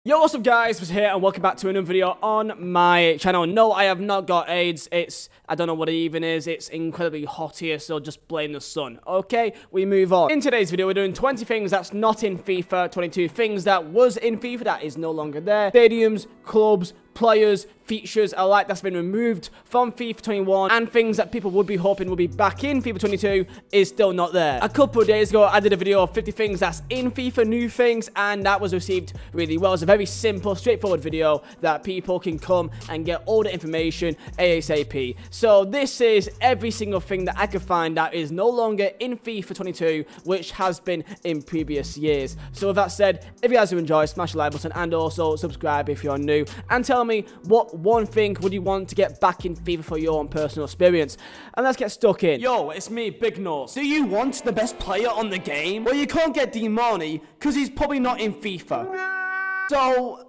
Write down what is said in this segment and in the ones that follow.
Yo, what's up guys, Vizeh here and welcome back to another video on my channel. No, I have not got AIDS. I don't know what it even is. It's incredibly hot here, so just blame the sun. Okay, we move on. In today's video, we're doing 20 things that's not in FIFA 22. Things that was in FIFA that is no longer there. Stadiums, clubs, players, features alike that's been removed from FIFA 21, and things that people would be hoping will be back in FIFA 22 is still not there. A couple of days ago, I did a video of 50 things that's in FIFA, new things, and that was received really well. It's a very simple, straightforward video that people can come and get all the information ASAP. So this is every single thing that I could find that is no longer in FIFA 22, which has been in previous years. So with that said, if you guys do enjoy, smash the like button and also subscribe if you're new, and tell me what one thing would you want to get back in FIFA for your own personal experience. And let's get stuck in. Yo, it's me, Big Nose. Do you want the best player on the game? Well, you can't get D-Money because he's probably not in FIFA. So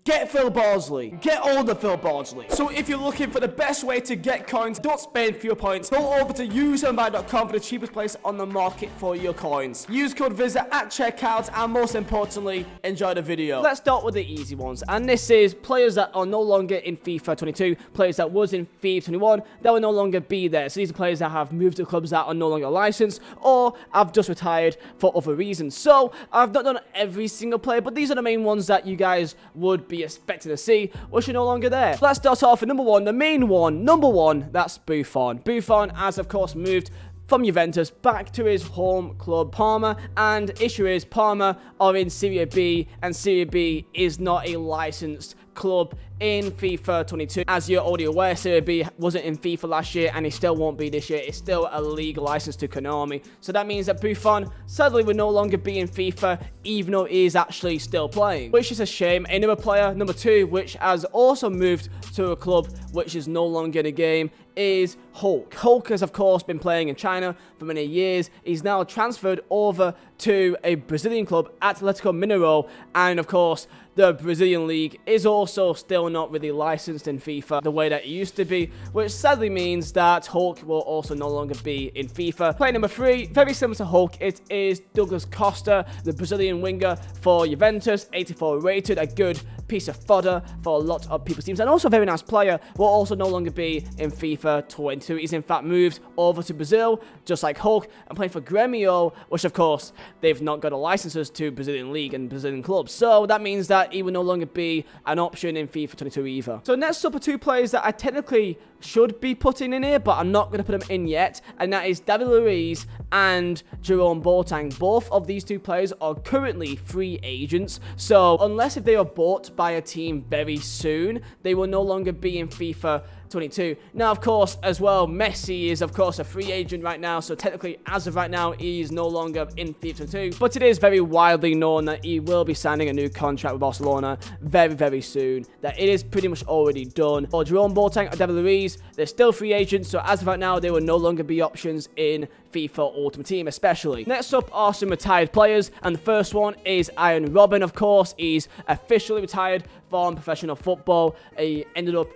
get Phil Bardsley. Get all the Phil Bardsley. So if you're looking for the best way to get coins, don't spend fewer points, go over to useandbuy.com for the cheapest place on the market for your coins. Use code Vizeh at checkout, and most importantly, enjoy the video. Let's start with the easy ones, and this is players that are no longer in FIFA 22, players that was in FIFA 21 that will no longer be there. So these are players that have moved to clubs that are no longer licensed or have just retired for other reasons. So I've not done every single player, but these are the main ones that you guys would be expected to see, which are no longer there. Let's start off with number one, the main one, number one, that's Buffon. Buffon has of course moved from Juventus back to his home club Parma, and issue is Parma are in Serie B, and Serie B is not a licensed club in FIFA 22. As you're already aware, Serie B wasn't in FIFA last year, and it still won't be this year. It's still a league license to Konami. So that means that Buffon sadly will no longer be in FIFA, even though he is actually still playing, which is a shame. Another player, number two, which has also moved to a club which is no longer in the game, is Hulk. Hulk has of course been playing in China for many years. He's now transferred over to a Brazilian club, Atletico Mineiro, and of course the Brazilian league is also still not really licensed in FIFA the way that it used to be, which sadly means that Hulk will also no longer be in FIFA. Player number three, very similar to Hulk, it is Douglas Costa, the Brazilian winger for Juventus, 84 rated, a good piece of fodder for a lot of people's teams, and also a very nice player, will also no longer be in FIFA 22. He's in fact moved over to Brazil, just like Hulk, and playing for Grêmio, which of course they've not got a licenses to Brazilian league and Brazilian clubs. So that means that he will no longer be an option in FIFA 22 either. So next up are two players that I technically should be putting in here, but I'm not going to put them in yet, and that is David Luiz and Jerome Boateng. Both of these two players are currently free agents, so unless if they are bought by a team very soon, they will no longer be in FIFA 22. Now, of course, as well, Messi is, of course, a free agent right now, so technically, as of right now, he is no longer in FIFA 22, but it is very widely known that he will be signing a new contract with Barcelona very, very soon, that it is pretty much already done. For Jerome Boateng or David Luiz, they're still free agents, so as of right now, they will no longer be options in FIFA Ultimate Team, especially. Next up are some retired players, and the first one is Iron Robin, of course. He's officially retired from professional football. He ended up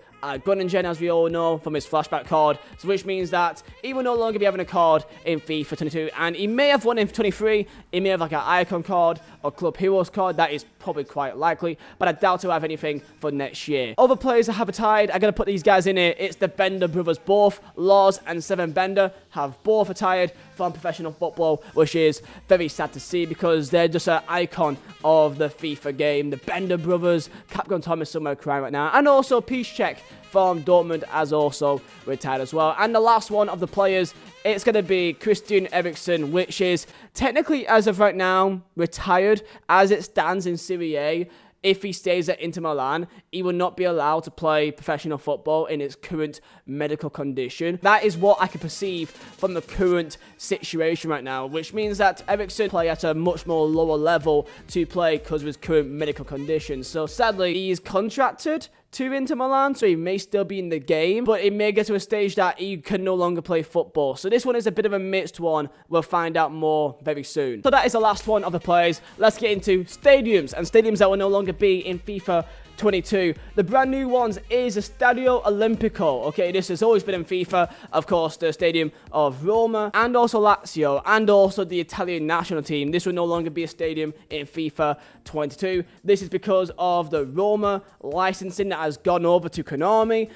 Groningen, as we all know, from his flashback card, so which means that he will no longer be having a card in FIFA 22, and he may have one in 23. He may have like an icon card or Club Heroes card. That is probably quite likely, but I doubt he'll have anything for next year. Other players that have retired, I'm going to put these guys in here. It's the Bender brothers. Both Lars and Seven Bender have both retired from professional football, which is very sad to see because they're just an icon of the FIFA game. The Bender brothers, Capcom Thomas somewhere crying right now, and also Piszczek from Dortmund has also retired as well. And the last one of the players, it's going to be Christian Ericsson, which is technically, as of right now, retired as it stands in Serie A. If he stays at Inter Milan, he will not be allowed to play professional football in his current medical condition. That is what I can perceive from the current situation right now, which means that Ericsson play at a much more lower level to play because of his current medical condition. So sadly, he is contracted to Inter Milan, so he may still be in the game, but it may get to a stage that he can no longer play football. So this one is a bit of a mixed one. We'll find out more very soon. So that is the last one of the players. Let's get into stadiums, and stadiums that will no longer be in FIFA 22. The brand new ones is Estadio Olimpico. Okay, this has always been in FIFA. Of course, the stadium of Roma and also Lazio and also the Italian national team. This will no longer be a stadium in FIFA 22. This is because of the Roma licensing that has gone over to Konami.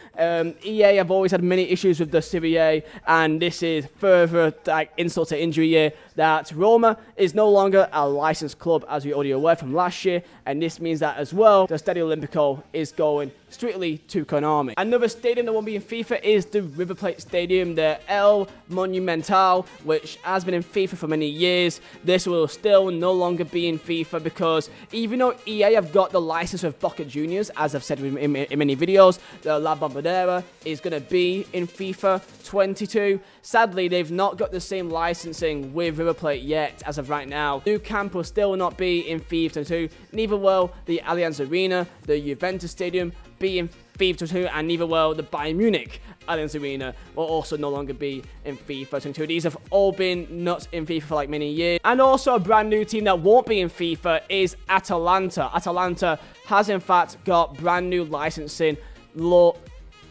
EA have always had many issues with the Serie A, and this is further like insult to injury here that Roma is no longer a licensed club, as we already aware from last year, and this means that as well the Estadio Olimpico is going strictly to Konami. Another stadium that won't be in FIFA is the River Plate Stadium, the El Monumental, which has been in FIFA for many years. This will still no longer be in FIFA because even though EA have got the license with Boca Juniors, as I've said in many videos, the La Bombonera is going to be in FIFA 22. Sadly, they've not got the same licensing with River Plate yet as of right now. Nou Camp will still not be in FIFA 22. Neither will the Allianz Arena, the Juventus Stadium be in FIFA 22, and neither will the Bayern Munich Allianz Arena will also no longer be in FIFA 22. These have all been not in FIFA for like many years. And also a brand new team that won't be in FIFA is Atalanta. Atalanta has in fact got brand new licensing law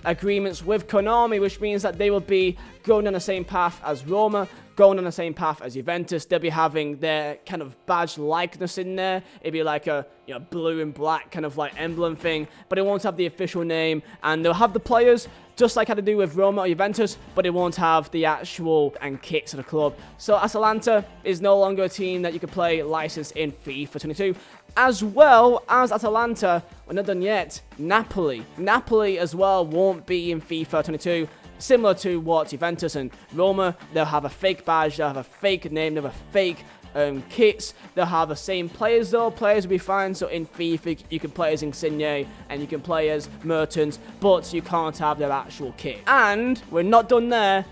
agreements with Konami, which means that they will be going on the same path as Roma, going on the same path as Juventus. They'll be having their kind of badge likeness in there. It'll be like a blue and black kind of like emblem thing, but it won't have the official name, and they'll have the players just like how to do with Roma or Juventus, but it won't have the actual and kits of the club. So Atalanta is no longer a team that you can play licensed in FIFA 22. As well as Atalanta, we're not done yet, Napoli. Napoli as well won't be in FIFA 22. Similar to what Juventus and Roma, they'll have a fake badge, they'll have a fake name, they'll have a fake kits. They'll have the same players though. Players will be fine. So in FIFA, you can play as Insigne and you can play as Mertens, but you can't have their actual kit. And we're not done there.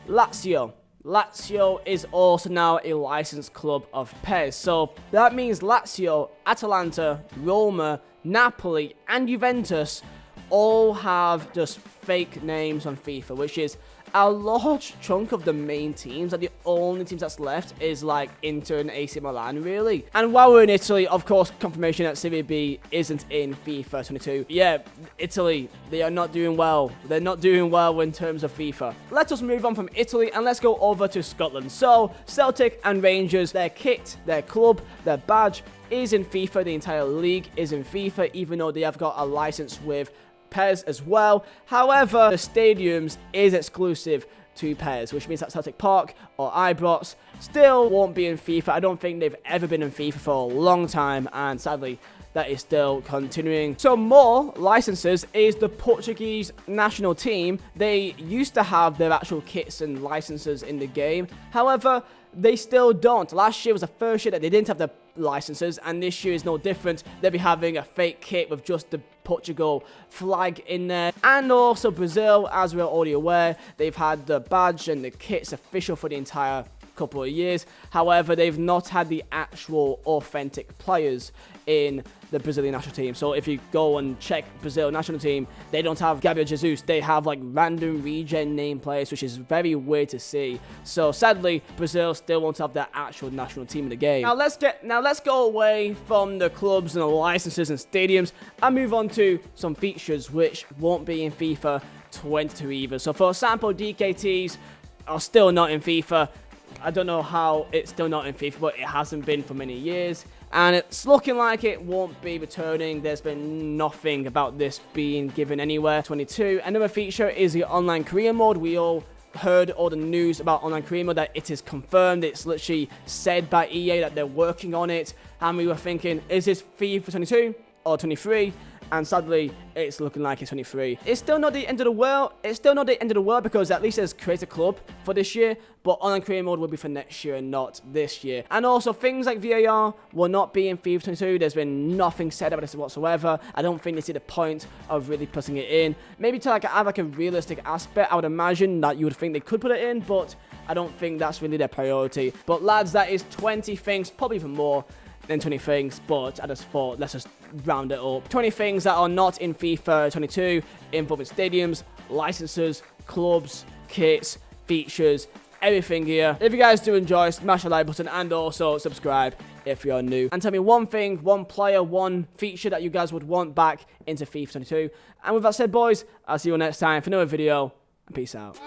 Lazio. Lazio is also now a licensed club of PES. So that means Lazio, Atalanta, Roma, Napoli, and Juventus all have just fake names on FIFA, which is a large chunk of the main teams. Like the only teams that's left is like Inter and AC Milan, really. And while we're in Italy, of course, confirmation that Serie B isn't in FIFA 22. Yeah, Italy, they are not doing well. They're not doing well in terms of FIFA. Let us move on from Italy and let's go over to Scotland. So Celtic and Rangers, their kit, their club, their badge is in FIFA. The entire league is in FIFA, even though they have got a license with PES as well. However, the stadiums is exclusive to PES, which means that Celtic Park or Ibrox still won't be in FIFA. I don't think they've ever been in FIFA for a long time, and sadly that is still continuing. So more licenses is the Portuguese national team. They used to have their actual kits and licenses in the game. However, they still don't. Last year was the first year that they didn't have the licenses, and this year is no different. They'll be having a fake kit with just the Portugal flag in there. And also Brazil, as we're already aware, they've had the badge and the kits official for the entire couple of years. However, they've not had the actual authentic players in the Brazilian national team. So if you go and check Brazil national team, they don't have Gabriel Jesus. They have like random regen name players, which is very weird to see. So sadly, Brazil still won't have their actual national team in the game. Now let's go away from the clubs and the licenses and stadiums and move on to some features which won't be in FIFA 22 either. So for example, DKTs are still not in FIFA. I don't know how it's still not in FIFA, but it hasn't been for many years. And it's looking like it won't be returning. There's been nothing about this being given anywhere. 22. Another feature is the online career mode. We all heard all the news about online career mode, that it is confirmed. It's literally said by EA that they're working on it. And we were thinking, is this FIFA 22 or 23? And sadly, it's looking like it's 23. It's still not the end of the world. It's still not the end of the world because at least there's Create a Club for this year, but online career mode will be for next year and not this year. And also things like VAR will not be in FIFA 22. There's been nothing said about this whatsoever. I don't think they see the point of really putting it in. Maybe to like add like a realistic aspect, I would imagine that you would think they could put it in, but I don't think that's really their priority. But lads, that is 20 things, probably even more than 20 things, but I just thought let's just round it up. 20 things that are not in FIFA 22 involving stadiums, licenses, clubs, kits, features, everything here. If you guys do enjoy, smash the like button and also subscribe if you're new. And tell me one thing, one player, one feature that you guys would want back into FIFA 22. And with that said, boys, I'll see you all next time for another video. And peace out.